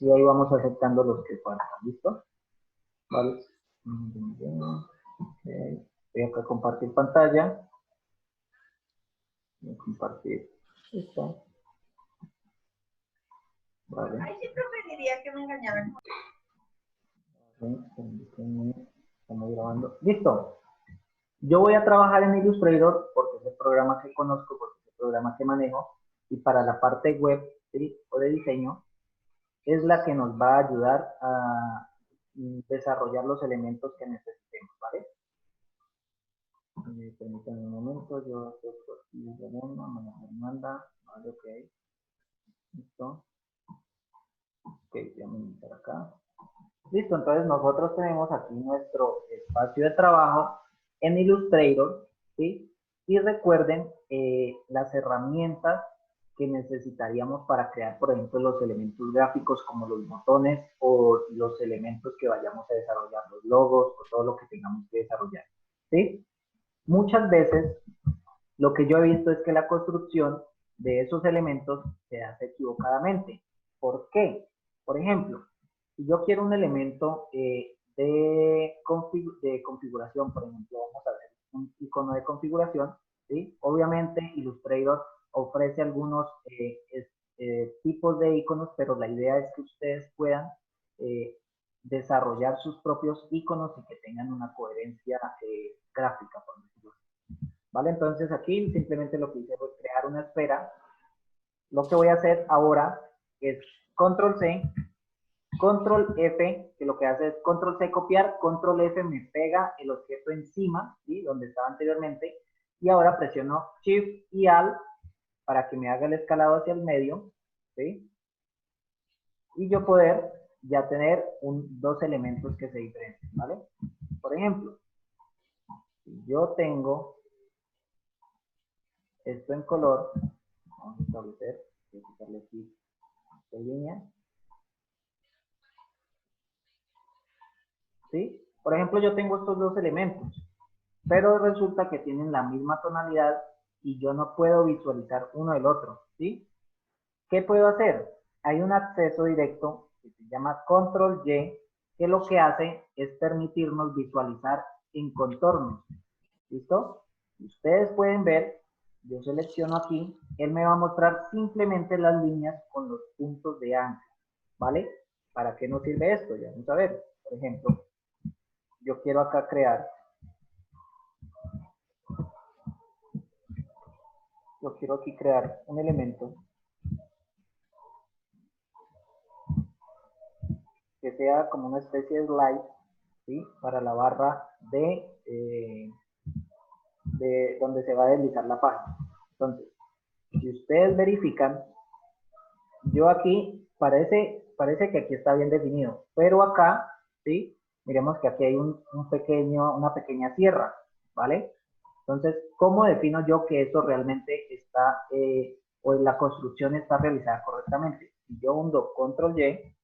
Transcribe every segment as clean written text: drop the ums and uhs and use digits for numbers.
Y ahí vamos aceptando los que faltan, ¿listo? Vale. Okay. Voy acá a compartir pantalla. Voy a compartir esto. Vale. Ahí sí preferiría que me engañaran. Estamos grabando. Listo. Yo voy a trabajar en Illustrator porque es el programa que conozco, porque es el programa que manejo. Y para la parte web, ¿sí?, o de diseño, es la que nos va a ayudar a desarrollar los elementos que necesitemos, ¿vale? Permítanme un momento, yo acepto aquí me manda, vale, ok. Listo. Ok, voy a iniciar acá. Listo, entonces nosotros tenemos aquí nuestro espacio de trabajo en Illustrator, ¿sí? Y recuerden las herramientas que necesitaríamos para crear, por ejemplo, los elementos gráficos como los botones o los elementos que vayamos a desarrollar, los logos o todo lo que tengamos que desarrollar, ¿sí? Muchas veces lo que yo he visto es que la construcción de esos elementos se hace equivocadamente. ¿Por qué? Por ejemplo, si yo quiero un elemento de configuración, por ejemplo, vamos a ver un icono de configuración, ¿sí? Obviamente Illustrator ofrece algunos tipos de iconos, pero la idea es que ustedes puedan desarrollar sus propios iconos y que tengan una coherencia gráfica, por decirlo así. ¿Vale? Entonces aquí simplemente lo que hice fue crear una esfera. Lo que voy a hacer ahora es Control C, Control F, que lo que hace es Control C copiar, Control F me pega el objeto encima, ¿sí?, donde estaba anteriormente, y ahora presiono Shift y Alt para que me haga el escalado hacia el medio, ¿sí? Y yo poder ya tener dos elementos que se diferencian, ¿vale? Por ejemplo, si yo tengo esto en color, vamos a establecer, voy a quitarle aquí esta línea, ¿sí? Por ejemplo, yo tengo estos dos elementos, pero resulta que tienen la misma tonalidad y yo no puedo visualizar uno del otro, ¿sí? ¿Qué puedo hacer? Hay un acceso directo que se llama Control Y, que lo que hace es permitirnos visualizar en contornos, ¿listo? Ustedes pueden ver, yo selecciono aquí, él me va a mostrar simplemente las líneas con los puntos de ancla, ¿vale? ¿Para qué nos sirve esto? Ya vamos a ver. Por ejemplo, yo quiero acá crear, yo quiero aquí crear un elemento que sea como una especie de slide, ¿sí?, para la barra de donde se va a deslizar la página. Entonces, si ustedes verifican, yo aquí parece que aquí está bien definido, pero acá, ¿sí?, miremos que aquí hay una pequeña sierra, ¿vale? Entonces, ¿cómo defino yo que esto realmente está, o la construcción está realizada correctamente? Si yo hundo Control Y,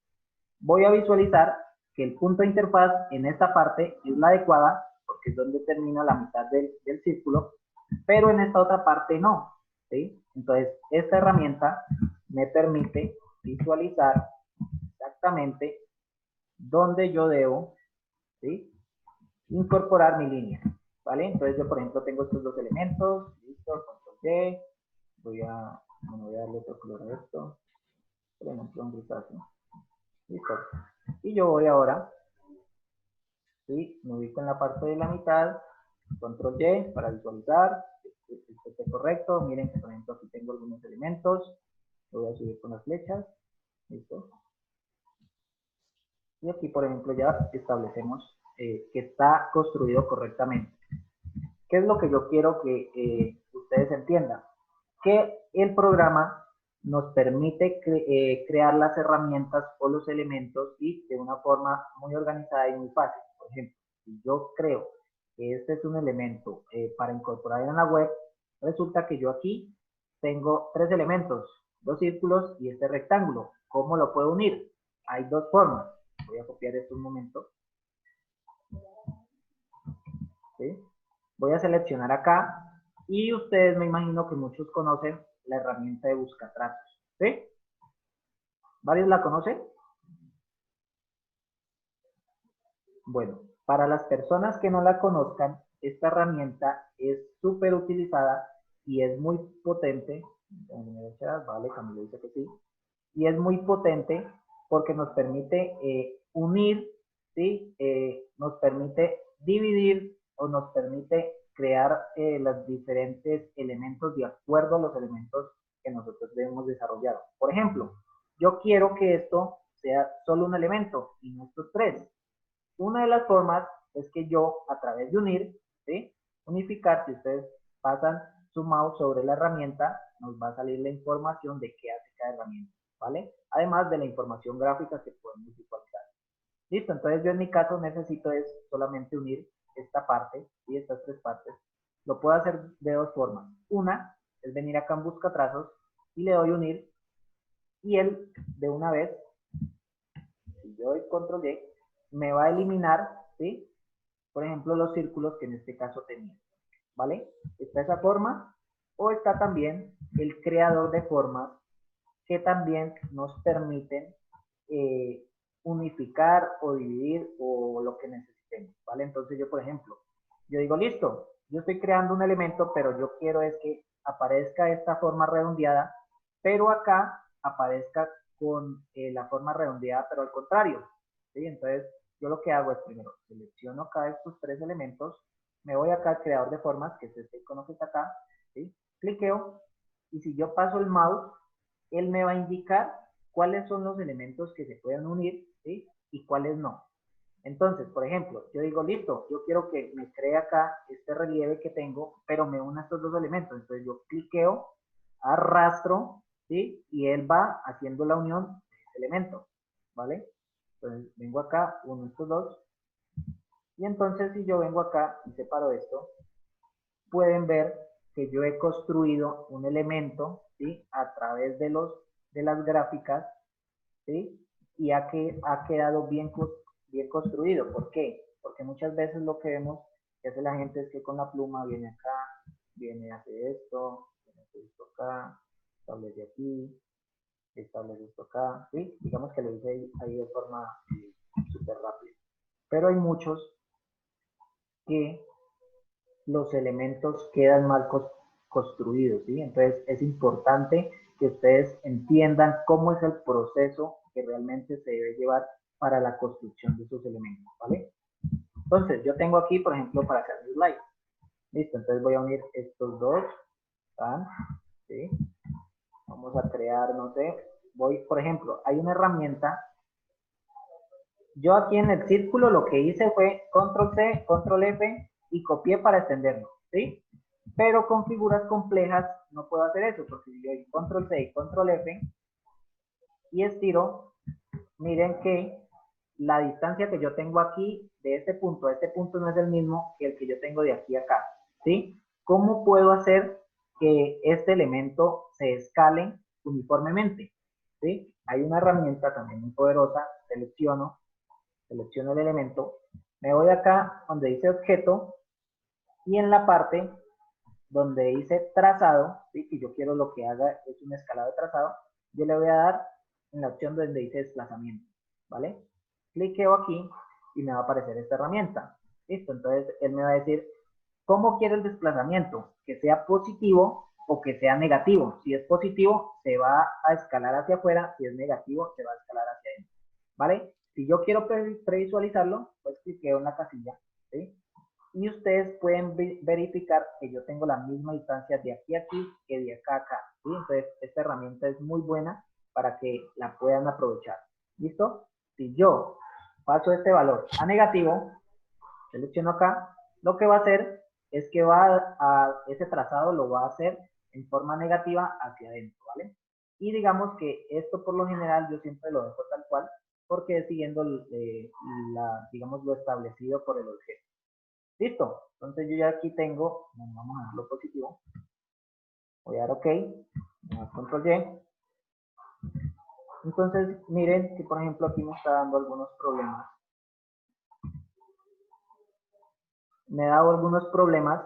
voy a visualizar que el punto de interfaz en esta parte es la adecuada, porque es donde termina la mitad del círculo, pero en esta otra parte no, ¿sí? Entonces, esta herramienta me permite visualizar exactamente dónde yo debo, ¿sí?, incorporar mi línea, ¿vale? Entonces, yo, por ejemplo, tengo estos dos elementos, listo, Control Y, voy a darle otro color a esto, por ejemplo, un grisáceo, listo. Y yo voy ahora, ¿sí?, me ubico en la parte de la mitad, Control Y para visualizar, que esté correcto. Miren que, por ejemplo, aquí tengo algunos elementos, lo voy a subir con las flechas, listo. Y aquí, por ejemplo, ya establecemos que está construido correctamente. ¿Qué es lo que yo quiero que ustedes entiendan? Que el programa nos permite crear las herramientas o los elementos y de una forma muy organizada y muy fácil. Por ejemplo, si yo creo que este es un elemento para incorporar en la web, resulta que yo aquí tengo tres elementos, dos círculos y este rectángulo. ¿Cómo lo puedo unir? Hay dos formas. Voy a copiar esto un momento. ¿Sí? Voy a seleccionar acá y ustedes me imagino que muchos conocen la herramienta de buscatratos, ¿sí? ¿Varios la conocen? Bueno, para las personas que no la conozcan, esta herramienta es súper utilizada y es muy potente. Vale, Camilo dice que sí. Y es muy potente porque nos permite unir, ¿sí? Nos permite dividir o nos permite crear los diferentes elementos de acuerdo a los elementos que nosotros debemos desarrollar. Por ejemplo, yo quiero que esto sea solo un elemento y no estos tres. Una de las formas es que yo, a través de unir, ¿sí? Unificar, si ustedes pasan su mouse sobre la herramienta, nos va a salir la información de qué hace cada herramienta, ¿vale? Además de la información gráfica que podemos visualizar. Listo, entonces yo en mi caso necesito es solamente unir esta parte y estas tres partes. Lo puedo hacer de dos formas. Una es venir acá en busca trazos y le doy unir y él de una vez, si yo doy control Y, me va a eliminar, ¿sí? Por ejemplo, los círculos que en este caso tenía, ¿vale? Está esa forma o está también el creador de formas que también nos permiten unificar o dividir o lo que necesitemos, ¿vale? Entonces yo, por ejemplo, yo digo, listo, yo estoy creando un elemento, pero yo quiero es que aparezca esta forma redondeada, pero acá aparezca con la forma redondeada, pero al contrario, ¿sí? Entonces, yo lo que hago es primero, selecciono acá estos tres elementos, me voy acá al creador de formas, que es este icono que está acá, ¿sí? Cliqueo, y si yo paso el mouse, él me va a indicar cuáles son los elementos que se pueden unir, ¿sí? Y cuáles no. Entonces, por ejemplo, yo digo, listo, yo quiero que me cree acá este relieve que tengo, pero me una estos dos elementos. Entonces yo cliqueo, arrastro, ¿sí? Y él va haciendo la unión de ese elemento, ¿vale? Entonces vengo acá, uno estos dos, y entonces si yo vengo acá y separo esto, pueden ver que yo he construido un elemento, ¿sí? A través de las gráficas, ¿sí? Y ha quedado bien construido. ¿Por qué? Porque muchas veces lo que vemos que hace la gente es que con la pluma viene acá, viene a hacer esto, viene a hacer esto acá, establece aquí, establece esto acá, ¿sí? Digamos que lo hice ahí de forma súper rápida. Pero hay muchos que los elementos quedan mal construidos, ¿sí? Entonces es importante que ustedes entiendan cómo es el proceso que realmente se debe llevar para la construcción de esos elementos, ¿vale? Entonces yo tengo aquí, por ejemplo, para hacer mi slide. Listo, entonces voy a unir estos dos, ¿sí? Vamos a crear, no sé, por ejemplo, hay una herramienta. Yo aquí en el círculo lo que hice fue control C, control F y copié para extenderlo, ¿sí? Pero con figuras complejas no puedo hacer eso, porque si yo doy control C y control F y estiro, miren que la distancia que yo tengo aquí de este punto a este punto no es el mismo que el que yo tengo de aquí a acá, ¿sí? ¿Cómo puedo hacer que este elemento se escale uniformemente? ¿Sí? Hay una herramienta también muy poderosa, selecciono el elemento, me voy acá donde dice objeto y en la parte donde dice trazado, ¿sí? Que yo quiero lo que haga es un escalado de trazado, yo le voy a dar en la opción donde dice desplazamiento, ¿vale? Cliqueo aquí y me va a aparecer esta herramienta. Listo, entonces él me va a decir cómo quiere el desplazamiento, que sea positivo o que sea negativo. Si es positivo, se va a escalar hacia afuera, si es negativo, se va a escalar hacia adentro, ¿vale? Si yo quiero previsualizarlo, pues cliqueo en la casilla, ¿sí? Y ustedes pueden verificar que yo tengo la misma distancia de aquí a aquí que de acá a acá, ¿sí? Entonces, esta herramienta es muy buena para que la puedan aprovechar. ¿Listo? Si yo paso este valor a negativo, selecciono acá, lo que va a hacer es que ese trazado lo va a hacer en forma negativa hacia adentro, ¿vale? Y digamos que esto por lo general yo siempre lo dejo tal cual, porque es siguiendo, digamos, lo establecido por el objeto. Listo, entonces yo ya aquí tengo, vamos a dejarlo positivo, voy a dar OK, voy a dar control Y. Entonces miren que por ejemplo aquí me está dando algunos problemas. Me ha dado algunos problemas,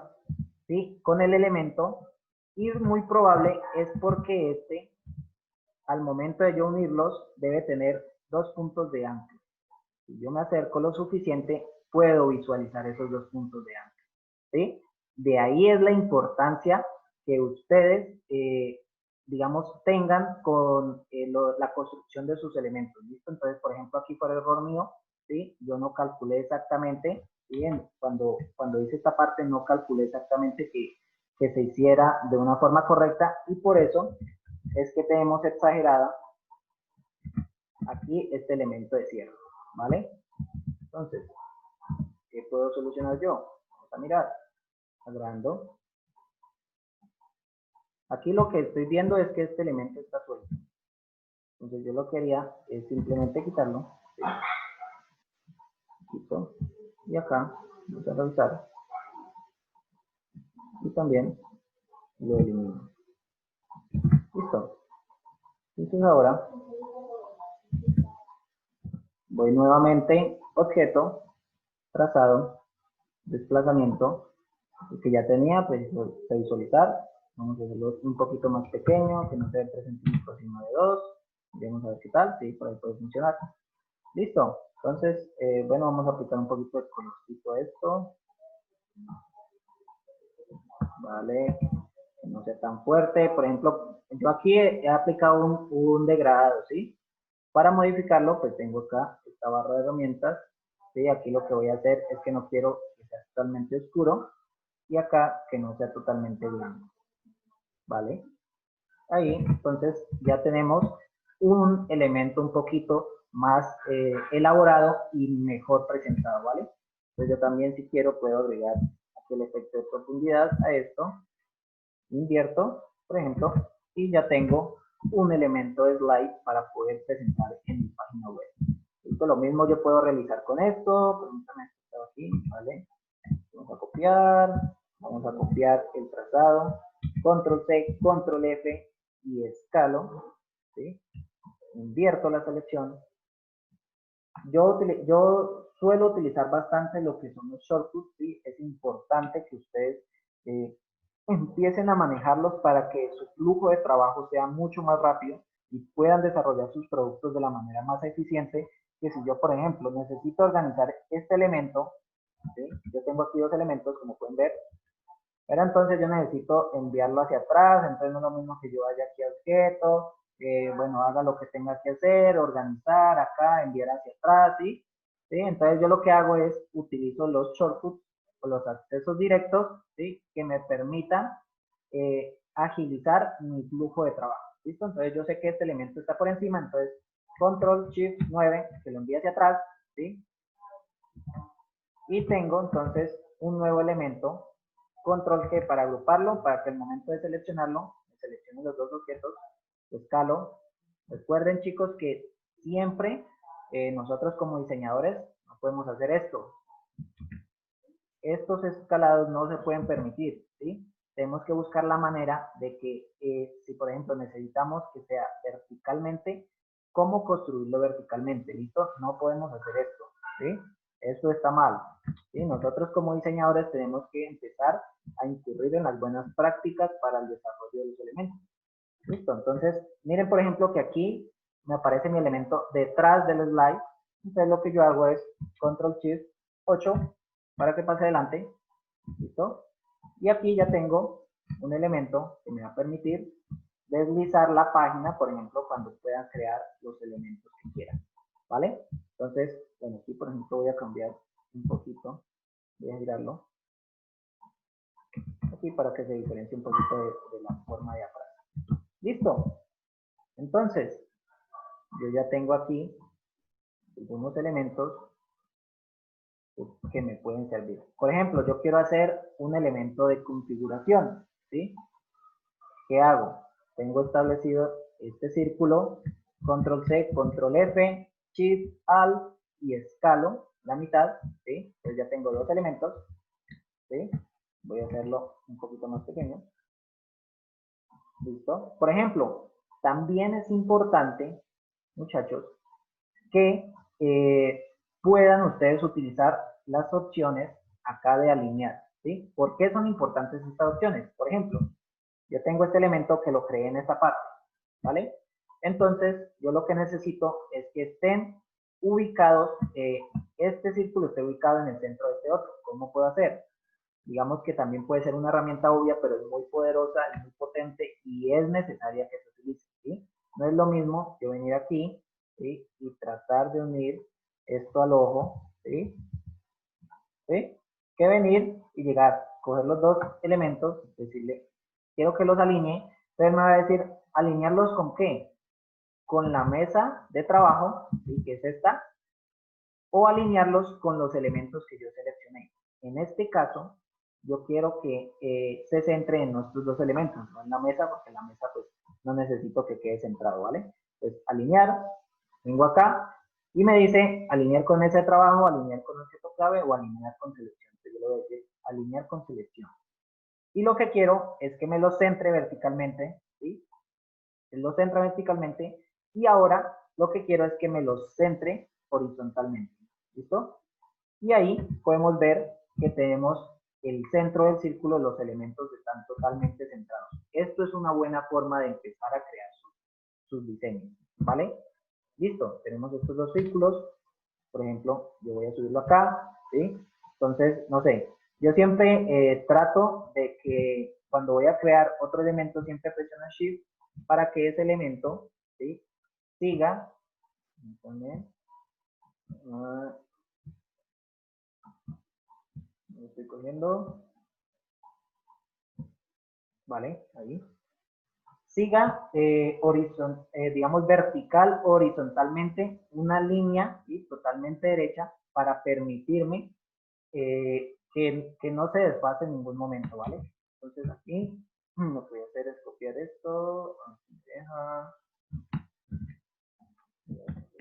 ¿sí? Con el elemento y muy probable es porque al momento de yo unirlos, debe tener dos puntos de ancla, Si yo me acerco lo suficiente, puedo visualizar esos dos puntos de ancla, ¿sí? De ahí es la importancia que ustedes, digamos, tengan con la construcción de sus elementos, ¿listo? Entonces, por ejemplo, aquí por error mío, ¿sí? Yo no calculé exactamente, bien, cuando hice esta parte no calculé exactamente que se hiciera de una forma correcta y por eso es que tenemos exagerada aquí este elemento de cierre, ¿vale? Entonces, ¿qué puedo solucionar yo? Vamos a mirar, agrando. Aquí lo que estoy viendo es que este elemento está suelto. Entonces yo lo que haría es simplemente quitarlo. ¿Sí? Quito. Y acá, vamos a revisar. Y también lo elimino. Listo. Entonces ahora voy nuevamente, objeto, trazado, desplazamiento, el que ya tenía, pues visualizar. Vamos a hacerlo un poquito más pequeño, que no sea de 3 centímetros, sino de 2. Vamos a ver qué tal, sí, por ahí puede funcionar. Listo. Entonces, bueno, vamos a aplicar un poquito de colorcito a esto. Vale, que no sea tan fuerte. Por ejemplo, yo aquí he aplicado un degradado, ¿sí? Para modificarlo, pues tengo acá esta barra de herramientas. ¿Sí? Aquí lo que voy a hacer es que no quiero que sea totalmente oscuro y acá que no sea totalmente blanco. ¿Vale? Ahí, entonces ya tenemos un elemento un poquito más elaborado y mejor presentado, ¿vale? Entonces yo también si quiero puedo agregar aquí el efecto de profundidad a esto, invierto, por ejemplo, y ya tengo un elemento de slide para poder presentar en mi página web. Esto lo mismo yo puedo realizar con esto, permítame esto aquí, ¿vale? Vamos a copiar el trazado, control C, control F y escalo, ¿sí? Invierto la selección. Yo suelo utilizar bastante lo que son los shortcuts, ¿sí? Es importante que ustedes empiecen a manejarlos para que su flujo de trabajo sea mucho más rápido y puedan desarrollar sus productos de la manera más eficiente que si yo, por ejemplo, necesito organizar este elemento, ¿sí? Yo tengo aquí dos elementos, como pueden ver, pero entonces yo necesito enviarlo hacia atrás, entonces no es lo mismo que yo vaya aquí a objeto, bueno, haga lo que tenga que hacer, organizar acá, enviar hacia atrás, ¿sí? ¿Sí? Entonces yo lo que hago es utilizo los shortcuts o los accesos directos, ¿sí? Que me permitan agilizar mi flujo de trabajo, ¿listo? Entonces yo sé que este elemento está por encima, entonces Control Shift 9, que lo envíe hacia atrás, ¿sí? Y tengo entonces un nuevo elemento, control G para agruparlo, para que al momento de seleccionarlo, seleccione los dos objetos, escalo. Recuerden chicos que siempre nosotros como diseñadores no podemos hacer esto. Estos escalados no se pueden permitir, ¿sí? Tenemos que buscar la manera de que si por ejemplo necesitamos que sea verticalmente, ¿cómo construirlo verticalmente? ¿Listo? No podemos hacer esto, ¿sí? Esto está mal, ¿sí? Nosotros como diseñadores tenemos que empezar a incurrir en las buenas prácticas para el desarrollo de los elementos. ¿Listo? Entonces, miren por ejemplo que aquí me aparece mi elemento detrás del slide. Entonces lo que yo hago es Control Shift 8 para que pase adelante. ¿Listo? Y aquí ya tengo un elemento que me va a permitir deslizar la página, por ejemplo, cuando puedan crear los elementos que quieran. ¿Vale? Entonces, bueno, aquí por ejemplo voy a cambiar un poquito, voy a girarlo aquí para que se diferencie un poquito de la forma de atrás. ¿Listo? Entonces, yo ya tengo aquí algunos elementos que me pueden servir. Por ejemplo, yo quiero hacer un elemento de configuración, ¿sí? ¿Qué hago? Tengo establecido este círculo, control C, control F, shift, alt y escalo la mitad, ¿sí? Entonces ya tengo dos elementos, ¿sí? Voy a hacerlo un poquito más pequeño. ¿Listo? Por ejemplo, también es importante, muchachos, que puedan ustedes utilizar las opciones acá de alinear, ¿sí? ¿Por qué son importantes estas opciones? Por ejemplo, yo tengo este elemento que lo creé en esta parte, ¿vale? Entonces, yo lo que necesito es que estén ubicados, este círculo esté ubicado en el centro de este otro. ¿Cómo puedo hacer? Digamos que también puede ser una herramienta obvia, pero es muy poderosa, es muy potente y es necesaria que se utilice, ¿sí? No es lo mismo yo venir aquí, ¿sí? Y tratar de unir esto al ojo, ¿sí? ¿Sí? Que venir y llegar, coger los dos elementos, decirle, quiero que los alinee, entonces me va a decir, ¿alinearlos con qué? Con la mesa de trabajo, ¿sí? Que es esta, o alinearlos con los elementos que yo seleccioné. En este caso, yo quiero que se centre en nuestros dos elementos, no en la mesa, porque la mesa pues no necesito que quede centrado, ¿vale? Entonces, alinear, vengo acá y me dice alinear con mesa de trabajo, alinear con objeto clave o alinear con selección. Entonces, yo le voy a decir alinear con selección. Y lo que quiero es que me lo centre verticalmente, ¿sí? Lo centra verticalmente y ahora lo que quiero es que me los centre horizontalmente. ¿Listo? Y ahí podemos ver que tenemos el centro del círculo, los elementos están totalmente centrados. Esto es una buena forma de empezar a crear sus diseños, ¿vale? Listo, tenemos estos dos círculos. Por ejemplo, yo voy a subirlo acá, ¿sí? Entonces, no sé, yo siempre trato de que cuando voy a crear otro elemento, siempre presiono Shift para que ese elemento, ¿sí? Siga, también, lo estoy cogiendo, ¿vale? Ahí. Siga, digamos, vertical o horizontalmente una línea, ¿sí? Totalmente derecha para permitirme que no se desfase en ningún momento, ¿vale? Entonces aquí lo que voy a hacer es copiar esto, deja,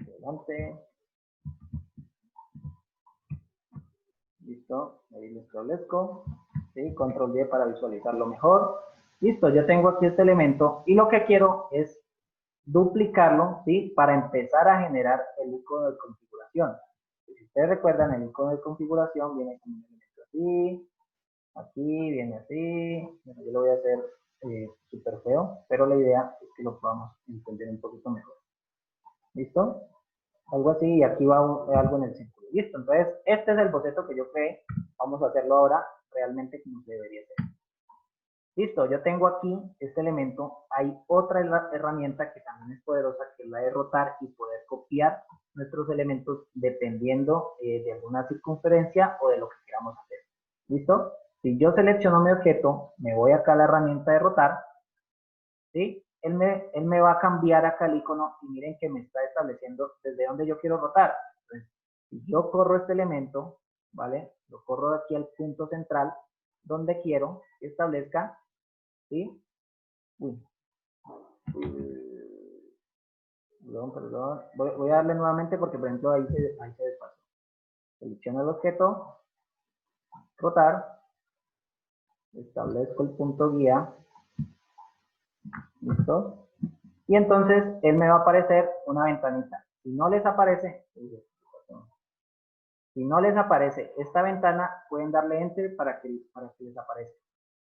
adelante, listo, ahí lo establezco, ¿sí? Control D para visualizarlo mejor, listo, ya tengo aquí este elemento y lo que quiero es duplicarlo, ¿sí? Para empezar a generar el icono de configuración. Si ustedes recuerdan, el icono de configuración viene con un elemento así, aquí viene así, bueno, yo lo voy a hacer súper feo, pero la idea es que lo podamos entender un poquito mejor. ¿Listo? Algo así, y aquí va algo en el círculo. Listo, entonces este es el boceto que yo creé. Vamos a hacerlo ahora realmente como se debería hacer. Listo, yo tengo aquí este elemento. Hay otra herramienta que también es poderosa, que es la de rotar y poder copiar nuestros elementos dependiendo de alguna circunferencia o de lo que queramos hacer. ¿Listo? Si yo selecciono mi objeto, me voy acá a la herramienta de rotar, ¿sí? Él me va a cambiar acá el icono y miren que me está estableciendo desde donde yo quiero rotar. Entonces, si yo corro este elemento, ¿vale? Lo corro de aquí al punto central, donde quiero que establezca, ¿sí? Uy. Perdón. Voy a darle nuevamente porque, por ejemplo, ahí se despasó. Selecciono el objeto, rotar, establezco el punto guía, ¿listo? Y entonces él me va a aparecer una ventanita. Si no les aparece esta ventana, pueden darle enter para que les aparezca,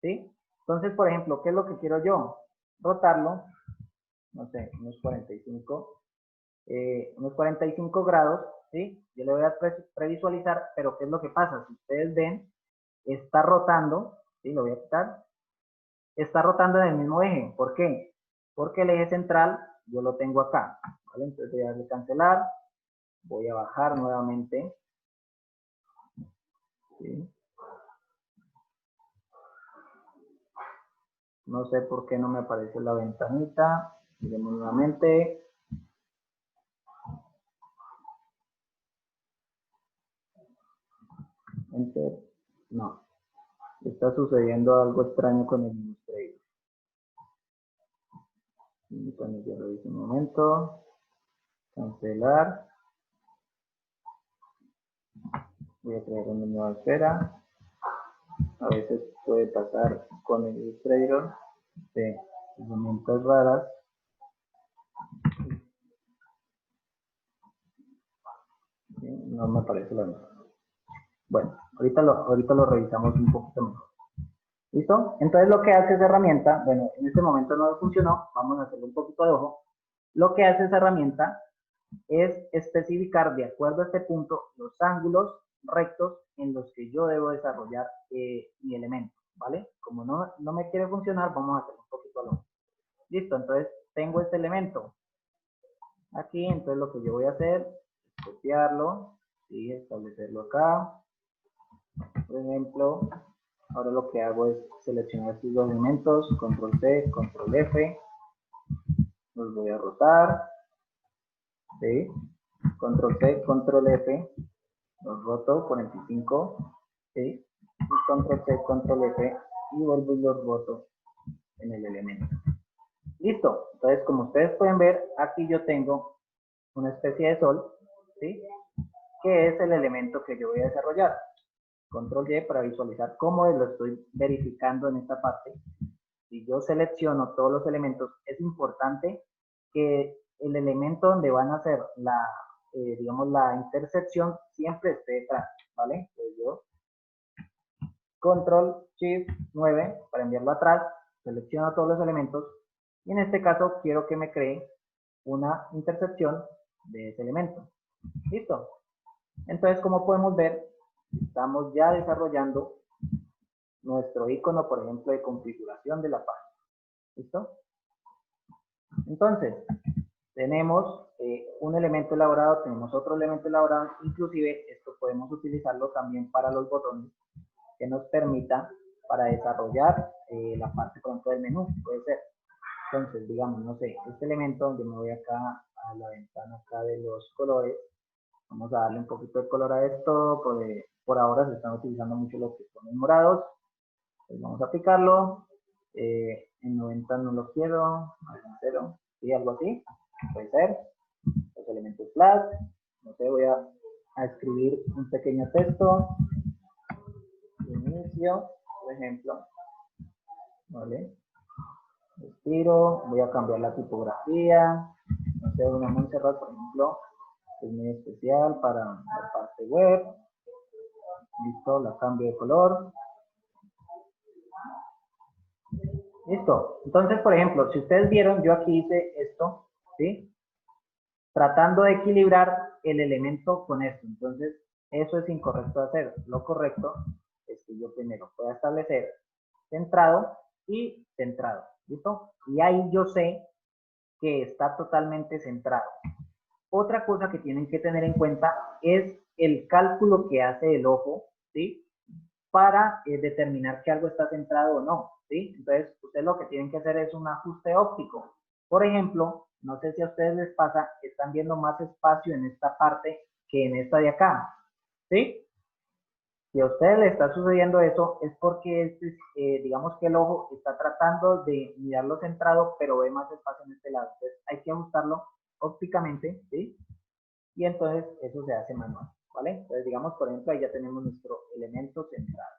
¿sí? Entonces, por ejemplo, ¿qué es lo que quiero yo? Rotarlo, no sé, unos 45 grados, ¿sí? Yo le voy a previsualizar, pero ¿qué es lo que pasa? Si ustedes ven, está rotando, ¿sí? Lo voy a quitar, está rotando en el mismo eje. ¿Por qué? Porque el eje central yo lo tengo acá, ¿vale? Entonces voy a darle cancelar, voy a bajar nuevamente, ¿sí? No sé por qué no me aparece la ventanita, miremos nuevamente. Enter. No, está sucediendo algo extraño con el Illustrator. Bueno, ya lo hice un momento. Cancelar. Voy a crear una nueva esfera. A veces puede pasar con el Illustrator de herramientas raras. ¿Sí? No me aparece la misma. Bueno, ahorita lo revisamos un poquito mejor. ¿Listo? Entonces lo que hace esa herramienta, bueno, en este momento no funcionó, vamos a hacerle un poquito de ojo. Lo que hace esa herramienta es especificar de acuerdo a este punto los ángulos rectos en los que yo debo desarrollar mi elemento, ¿vale? Como no me quiere funcionar, vamos a hacer un poquito a lo. Listo, entonces tengo este elemento aquí, entonces lo que yo voy a hacer es copiarlo y establecerlo acá. Por ejemplo, ahora lo que hago es seleccionar estos dos elementos, control C, control F, los voy a rotar, ¿sí? Control C, control F, los roto 45, ¿sí? Y control C, control F, y vuelvo y los roto en el elemento. Listo, entonces como ustedes pueden ver, aquí yo tengo una especie de sol, ¿sí? Que es el elemento que yo voy a desarrollar. Control Y para visualizar cómo lo estoy verificando en esta parte. Si yo selecciono todos los elementos, es importante que el elemento donde van a hacer digamos, la intersección siempre esté detrás, ¿vale? Entonces yo Control Shift 9 para enviarlo atrás, selecciono todos los elementos y en este caso quiero que me cree una intersección de ese elemento. ¿Listo? Entonces, como podemos ver, estamos ya desarrollando nuestro icono, por ejemplo, de configuración de la página. ¿Listo? Entonces, tenemos un elemento elaborado, tenemos otro elemento elaborado, inclusive esto podemos utilizarlo también para los botones que nos permita para desarrollar la parte, por ejemplo, del menú, puede ser. Entonces, digamos, no sé, este elemento donde me voy acá a la ventana acá de los colores, vamos a darle un poquito de color a esto, por ahora se están utilizando mucho los que son morados, pues vamos a aplicarlo, en 90 no lo quiero, en 0, ¿sí? Algo así, puede ser, los elementos flat, no sé, voy a escribir un pequeño texto, inicio, por ejemplo, ¿vale? Estiro, voy a cambiar la tipografía, no sé, una Montserrat, por ejemplo, es muy especial para la parte web, listo, la cambio de color, listo. Entonces, por ejemplo, si ustedes vieron, yo aquí hice esto, ¿sí? Tratando de equilibrar el elemento con esto, entonces eso es incorrecto de hacer, lo correcto es que yo primero pueda establecer centrado y centrado, ¿listo? Y ahí yo sé que está totalmente centrado. Otra cosa que tienen que tener en cuenta es el cálculo que hace el ojo, ¿sí? Para determinar que algo está centrado o no, ¿sí? Entonces, ustedes lo que tienen que hacer es un ajuste óptico. Por ejemplo, no sé si a ustedes les pasa, están viendo más espacio en esta parte que en esta de acá, ¿sí? Si a ustedes le está sucediendo eso, es porque digamos que el ojo está tratando de mirarlo centrado, pero ve más espacio en este lado. Entonces hay que ajustarlo ópticamente, ¿sí? Y entonces eso se hace manual, ¿vale? Entonces digamos, por ejemplo, ahí ya tenemos nuestro elemento centrado.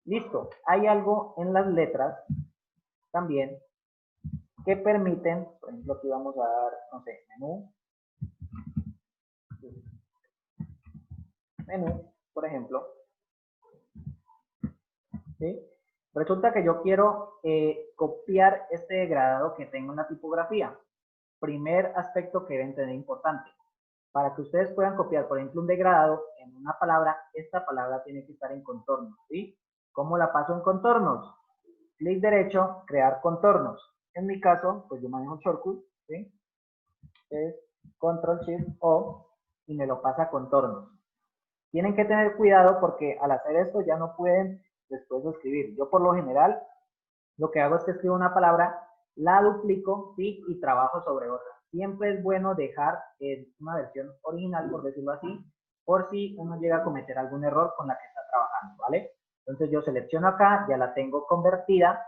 Listo. Hay algo en las letras también que permiten, por ejemplo, aquí vamos a dar, no sé, menú, por ejemplo, ¿sí? Resulta que yo quiero copiar este degradado que tengo en la tipografía. Primer aspecto que deben tener importante. Para que ustedes puedan copiar, por ejemplo, un degradado en una palabra, esta palabra tiene que estar en contornos, ¿sí? ¿Cómo la paso en contornos? Clic derecho, crear contornos. En mi caso, pues yo manejo shortcut, ¿sí? Es Control Shift O y me lo pasa a contornos. Tienen que tener cuidado porque al hacer esto ya no pueden después escribir. Yo por lo general lo que hago es que escribo una palabra, la duplico, ¿sí? Y trabajo sobre otra. Siempre es bueno dejar una versión original, por decirlo así, por si uno llega a cometer algún error con la que está trabajando, ¿vale? Entonces yo selecciono acá, ya la tengo convertida,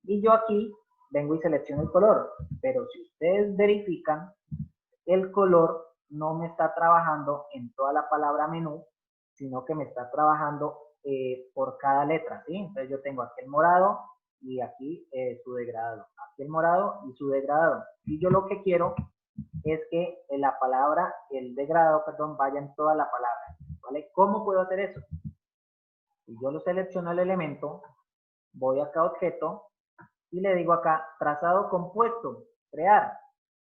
y yo aquí vengo y selecciono el color. Pero si ustedes verifican, el color no me está trabajando en toda la palabra menú, sino que me está trabajando por cada letra, ¿sí? Entonces yo tengo aquí el morado y aquí su degradado, aquí el morado y su degradado. Y yo lo que quiero es que la palabra, el degradado, perdón, vaya en toda la palabra, ¿vale? ¿Cómo puedo hacer eso? Si yo lo selecciono el elemento, voy acá a objeto y le digo acá trazado compuesto, crear,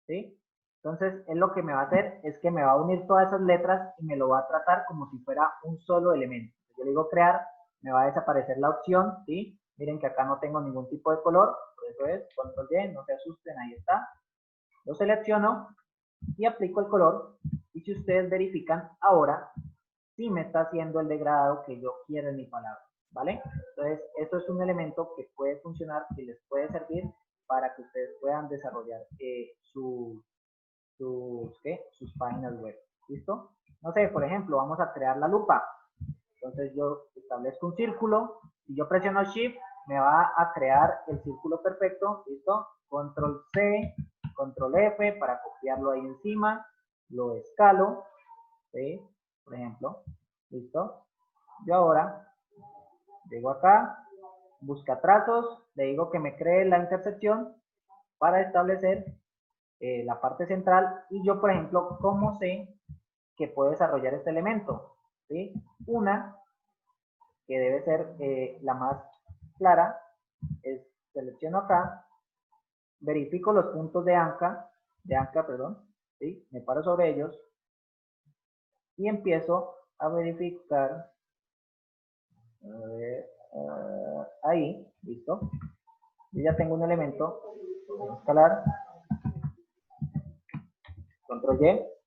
¿sí? Entonces, él lo que me va a hacer es que me va a unir todas esas letras y me lo va a tratar como si fuera un solo elemento. Yo le digo crear, me va a desaparecer la opción, ¿sí? Miren que acá no tengo ningún tipo de color, por eso es control Y, no se asusten, ahí está. Lo selecciono y aplico el color. Y si ustedes verifican, ahora sí me está haciendo el degradado que yo quiero en mi palabra, ¿vale? Entonces, eso es un elemento que puede funcionar, que les puede servir para que ustedes puedan desarrollar sus páginas web. ¿Listo? No sé, por ejemplo, vamos a crear la lupa. Entonces yo establezco un círculo y yo presiono Shift, me va a crear el círculo perfecto. ¿Listo? Control C, Control F para copiarlo ahí encima. Lo escalo, ¿sí? Por ejemplo. ¿Listo? Yo ahora llego acá, busca trazos, le digo que me cree la intersección para establecer la parte central. Y yo, por ejemplo, ¿cómo sé que puedo desarrollar este elemento? ¿Sí? Una, que debe ser la más clara, es selecciono acá, verifico los puntos de anca, perdón, ¿sí? Me paro sobre ellos y empiezo a verificar, a ver, ahí, listo. Yo ya tengo un elemento, voy a escalar, control Y,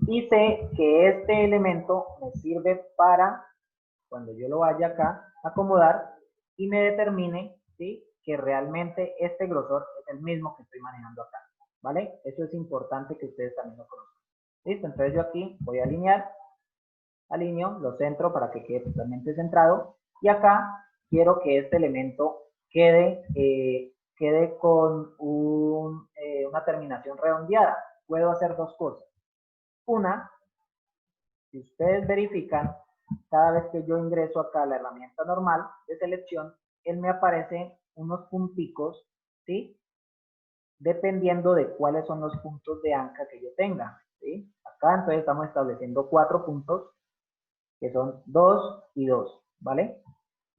y sé que este elemento me sirve para cuando yo lo vaya acá a acomodar y me determine, ¿sí?, que realmente este grosor es el mismo que estoy manejando acá, ¿vale? Eso es importante que ustedes también lo conozcan. Listo, entonces yo aquí voy a alinear, alineo, lo centro para que quede totalmente centrado y acá quiero que este elemento quede con una terminación redondeada. Puedo hacer dos cosas. Una, si ustedes verifican, cada vez que yo ingreso acá a la herramienta normal de selección, él me aparece unos punticos, ¿sí? Dependiendo de cuáles son los puntos de anca que yo tenga, ¿sí? Acá entonces estamos estableciendo 4 puntos, que son 2 y 2, ¿vale?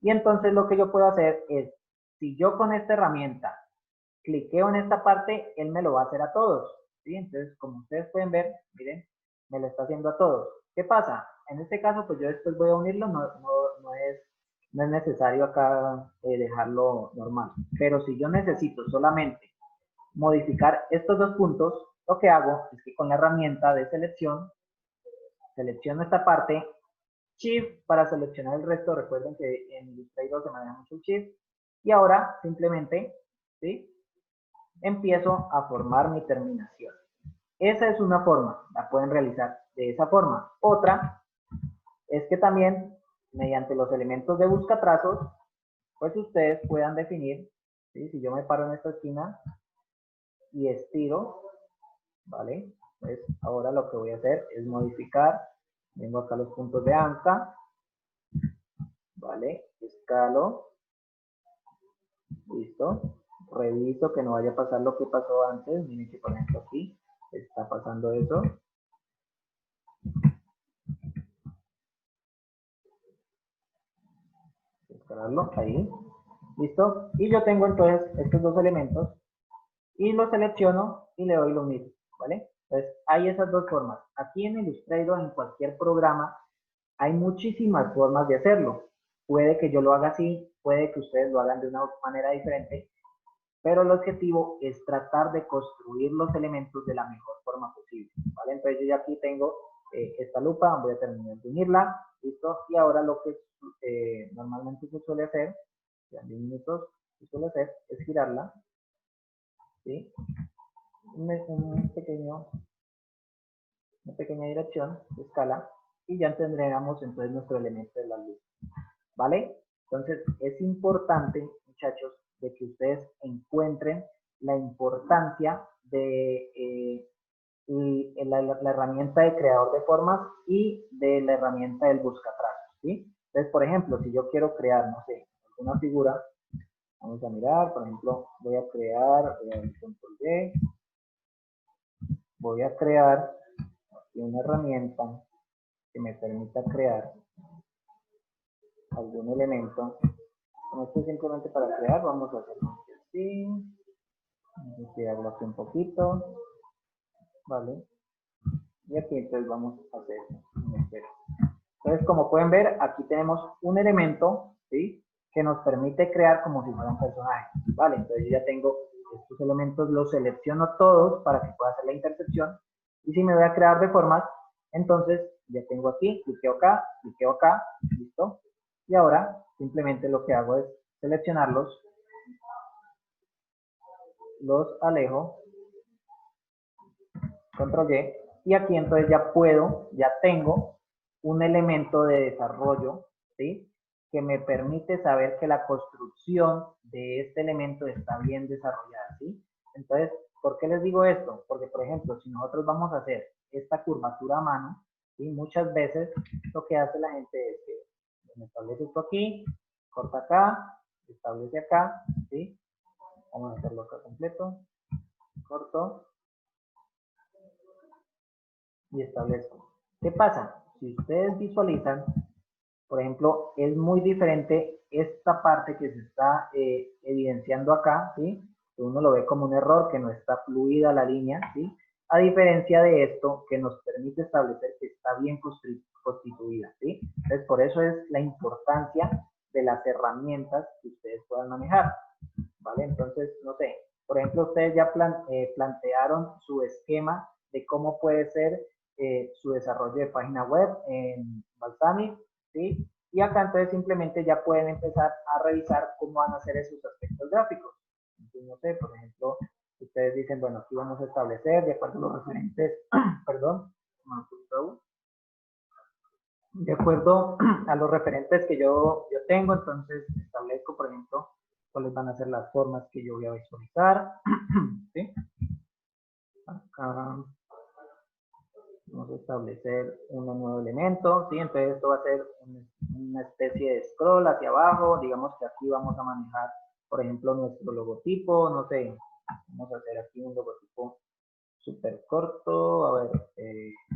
Y entonces lo que yo puedo hacer es, si yo con esta herramienta cliqueo en esta parte, él me lo va a hacer a todos, ¿sí? Entonces, como ustedes pueden ver, miren, me lo está haciendo a todos. ¿Qué pasa? En este caso, pues yo después voy a unirlo, no es necesario acá dejarlo normal. Pero si yo necesito solamente modificar estos dos puntos, lo que hago es que con la herramienta de selección, selecciono esta parte, Shift para seleccionar el resto. Recuerden que en Illustrator se maneja mucho el Shift. Y ahora simplemente, ¿sí?, empiezo a formar mi terminación. Esa es una forma, la pueden realizar de esa forma. Otra es que también, mediante los elementos de buscatrazos, pues ustedes puedan definir, ¿sí?, si yo me paro en esta esquina y estiro, ¿vale? Pues ahora lo que voy a hacer es modificar, vengo acá a los puntos de anca, ¿vale? Escalo, listo, reviso que no vaya a pasar lo que pasó antes. Miren que por ejemplo aquí está pasando eso. Escalarlo ahí, listo. Y yo tengo entonces estos dos elementos y los selecciono y le doy lo mismo, ¿vale? Entonces hay esas dos formas. Aquí en Illustrator, en cualquier programa, hay muchísimas formas de hacerlo. Puede que yo lo haga así, puede que ustedes lo hagan de una manera diferente, pero el objetivo es tratar de construir los elementos de la mejor forma posible, ¿vale? Entonces yo ya aquí tengo esta lupa, voy a terminar de unirla, ¿listo? Y ahora lo que normalmente se suele hacer, ya 10 minutos, se suele hacer es girarla, ¿sí? Una pequeña dirección de escala y ya tendríamos entonces nuestro elemento de la luz, ¿vale? Entonces es importante, muchachos, de que ustedes encuentren la importancia de la herramienta de creador de formas y de la herramienta del buscatrazos, ¿sí? Entonces, por ejemplo, si yo quiero crear, no sé, alguna figura, vamos a mirar, por ejemplo, voy a crear, control D, voy a crear una herramienta que me permita crear algún elemento. Con esto simplemente para crear, vamos a hacerlo así. Vamos a crearlo aquí un poquito. ¿vale? Y aquí entonces vamos a hacer un esfera. Entonces, como pueden ver, aquí tenemos un elemento, ¿sí? Que nos permite crear como si fuera un personaje, ¿vale? Entonces yo ya tengo estos elementos, los selecciono todos para que pueda hacer la intersección. Y si me voy a crear deformas, entonces ya tengo aquí, cliqueo acá, listo. Y ahora simplemente lo que hago es seleccionarlos, los alejo, control Y, y aquí entonces ya tengo un elemento de desarrollo, ¿sí? Que me permite saber que la construcción de este elemento está bien desarrollada, ¿sí? Entonces, ¿por qué les digo esto? Porque, por ejemplo, si nosotros vamos a hacer esta curvatura a mano, ¿sí? Muchas veces lo que hace la gente es que me establece esto aquí, corta acá, establece acá, ¿sí? Vamos a hacerlo acá completo, corto, y establezco. ¿Qué pasa? Si ustedes visualizan, por ejemplo, es muy diferente esta parte que se está evidenciando acá, ¿sí? Que uno lo ve como un error, que no está fluida la línea, ¿sí? A diferencia de esto, que nos permite establecer que está bien constituida, ¿sí? Entonces, por eso es la importancia de las herramientas que ustedes puedan manejar, ¿vale? Entonces, no sé, por ejemplo, ustedes ya plantearon su esquema de cómo puede ser su desarrollo de página web en Balsamiq, ¿sí? Y acá entonces simplemente ya pueden empezar a revisar cómo van a ser esos aspectos gráficos. Entonces, no sé, por ejemplo, ustedes dicen, bueno, aquí vamos a establecer, de acuerdo a los referentes, perdón, de acuerdo a los referentes que yo tengo, entonces establezco, por ejemplo, cuáles van a ser las formas que yo voy a visualizar, ¿sí? Acá vamos a establecer un nuevo elemento, ¿sí? Entonces esto va a ser una especie de scroll hacia abajo, digamos que aquí vamos a manejar, por ejemplo, nuestro logotipo, no sé, vamos a hacer aquí un logotipo súper corto, a ver,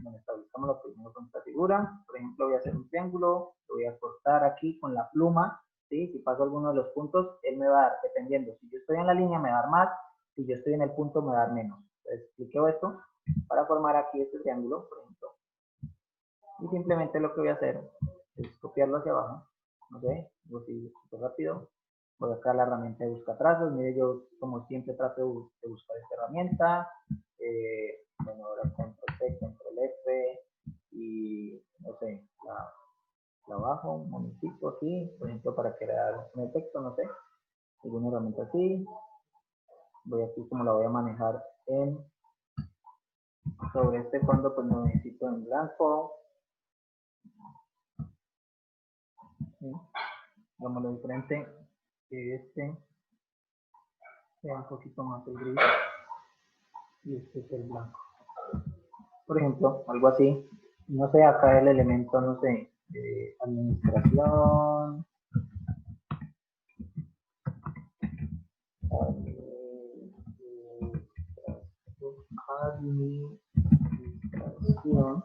bueno, establezcamos lo primero con esta figura, por ejemplo voy a hacer un triángulo, lo voy a cortar aquí con la pluma, ¿sí? Si paso alguno de los puntos, él me va a dar, dependiendo, si yo estoy en la línea me va a dar más, si yo estoy en el punto me va a dar menos. Entonces, cliqueo esto para formar aquí este triángulo, por ejemplo, y simplemente lo que voy a hacer es copiarlo hacia abajo, no sé, voy súper rápido, voy acá a la herramienta de buscatrazos, mire yo como siempre trato de buscar esta herramienta, bueno, ahora control C, control F, y no sé, la bajo un momentito aquí, por ejemplo para crear un efecto, no sé, alguna herramienta así, voy aquí como la voy a manejar sobre este fondo, pues no necesito en blanco, ¿sí? Vamos lo diferente que este sea un poquito más el gris y este es el blanco. Por ejemplo, algo así. No sé, acá el elemento, no sé, de administración. Administración.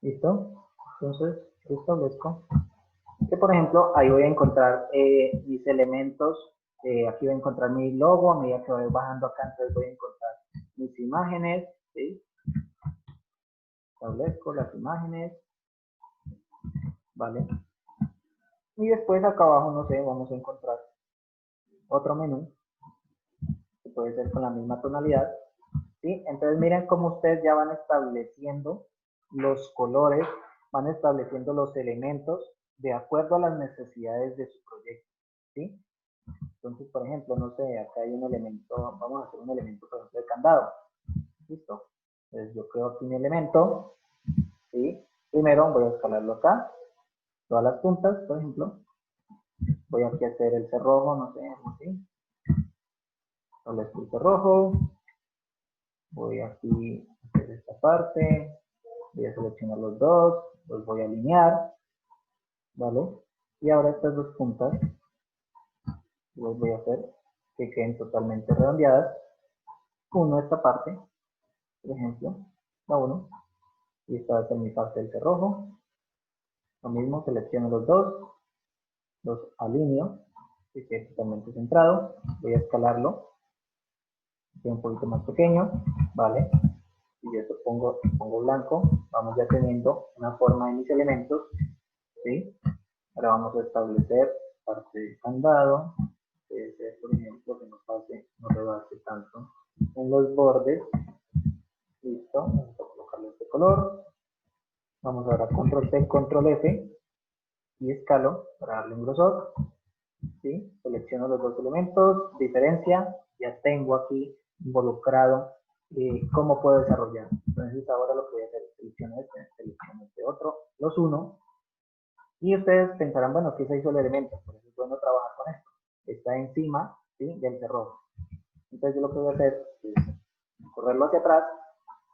¿Listo? Entonces, establezco que, por ejemplo, ahí voy a encontrar mis elementos. Aquí voy a encontrar mi logo. A medida que voy bajando acá, entonces voy a encontrar mis imágenes. ¿Sí? Establezco las imágenes. ¿Vale? Y después acá abajo, no sé, vamos a encontrar otro menú. Que puede ser con la misma tonalidad. ¿Sí? Entonces miren cómo ustedes ya van estableciendo los colores, van estableciendo los elementos de acuerdo a las necesidades de su proyecto, ¿sí? Entonces, por ejemplo, no sé, acá hay un elemento, vamos a hacer un elemento, por ejemplo, de candado, ¿listo? Entonces yo creo aquí un elemento, ¿sí? Primero voy a escalarlo acá, todas las puntas, por ejemplo, voy aquí a hacer el cerrojo, no sé, algo así, establezco el cerrojo, voy aquí a hacer esta parte, voy a seleccionar los dos, los voy a alinear, ¿vale? Y ahora estas dos puntas los voy a hacer que queden totalmente redondeadas. Uno esta parte, por ejemplo, la uno, y esta va a ser mi parte del cerrojo, Lo mismo, selecciono los alineo, que quede totalmente centrado. Voy a escalarlo, que un poquito más pequeño, ¿vale? Y yo esto pongo blanco, vamos ya teniendo una forma de mis elementos, ¿sí? Ahora vamos a establecer parte de candado, debe ser, por ejemplo, que no rebase tanto en los bordes. Listo, vamos a colocarle este color. Vamos ahora a control C, control F y escalo para darle un grosor. ¿Sí? Selecciono los dos elementos, diferencia, ya tengo aquí involucrado cómo puedo desarrollar. Entonces ahora lo que voy a hacer es selecciono este otro, los uno, y ustedes pensarán, bueno, ¿qué se hizo el elemento? Por eso es bueno trabajar con esto. Está encima, ¿sí?, del cerrojo. Entonces yo lo que voy a hacer es correrlo hacia atrás,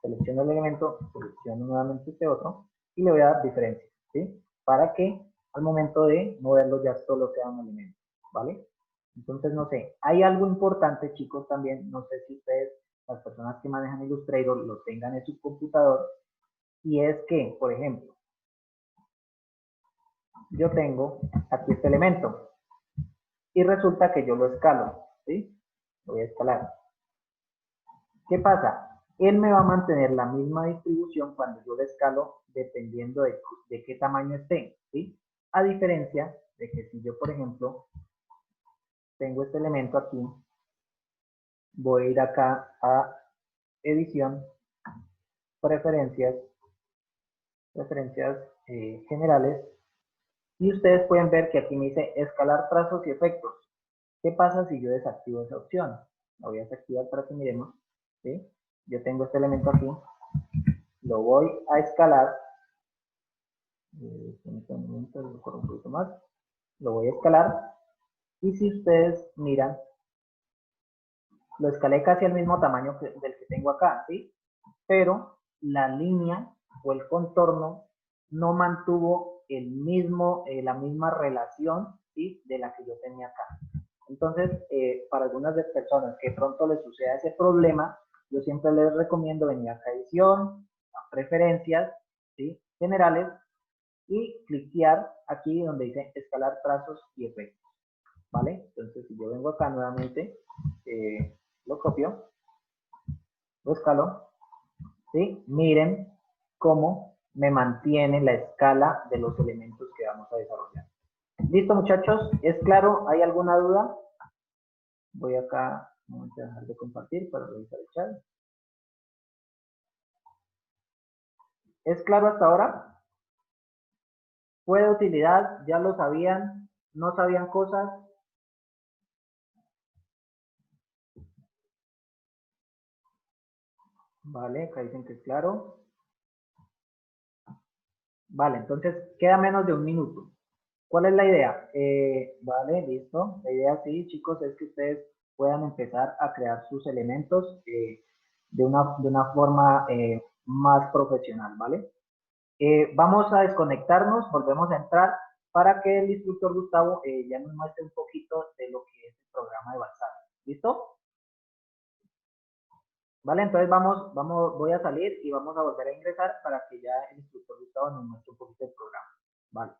selecciono el elemento, selecciono nuevamente este otro, y le voy a dar diferencia, ¿sí? Para que al momento de moverlo ya solo sea un elemento, ¿vale? Entonces, no sé, hay algo importante, chicos, también, no sé si ustedes, las personas que manejan Illustrator, lo tengan en su computador, y es que, por ejemplo, yo tengo aquí este elemento, y resulta que yo lo escalo, ¿sí? Lo voy a escalar. ¿Qué pasa? Él me va a mantener la misma distribución cuando yo lo escalo, dependiendo de qué tamaño esté, ¿sí? A diferencia de que si yo, por ejemplo, tengo este elemento aquí, voy a ir acá a edición, preferencias generales, y ustedes pueden ver que aquí me dice escalar trazos y efectos. ¿Qué pasa si yo desactivo esa opción? La voy a desactivar para que miremos, ¿sí? Yo tengo este elemento aquí, lo voy a escalar, en este momento lo corro un poquito más, lo voy a escalar, y si ustedes miran, lo escalé casi al mismo tamaño del que tengo acá, ¿sí? Pero la línea o el contorno no mantuvo la misma relación, ¿sí?, de la que yo tenía acá. Entonces, para algunas de personas que pronto les suceda ese problema, yo siempre les recomiendo venir acá a edición, a preferencias, ¿sí?, generales, y cliquear aquí donde dice escalar trazos y efectos, ¿vale? Entonces, si yo vengo acá nuevamente, lo copio, lo escalo, ¿sí? Miren cómo me mantiene la escala de los elementos que vamos a desarrollar. ¿Listo, muchachos? ¿Es claro? ¿Hay alguna duda? Voy acá, vamos a dejar de compartir para revisar el chat. ¿Es claro hasta ahora? ¿Fue de utilidad? ¿Ya lo sabían? ¿No sabían cosas? Vale, acá dicen que es claro. Vale, entonces queda menos de un minuto. ¿Cuál es la idea? Vale, listo. La idea, sí, chicos, es que ustedes puedan empezar a crear sus elementos de una forma más profesional, ¿vale? Vamos a desconectarnos, volvemos a entrar para que el instructor Gustavo ya nos muestre un poquito de lo que es el programa de WhatsApp. ¿Listo? Vale, entonces voy a salir y vamos a volver a ingresar para que ya el instructor Gustavo nos muestre un poquito el programa. Vale.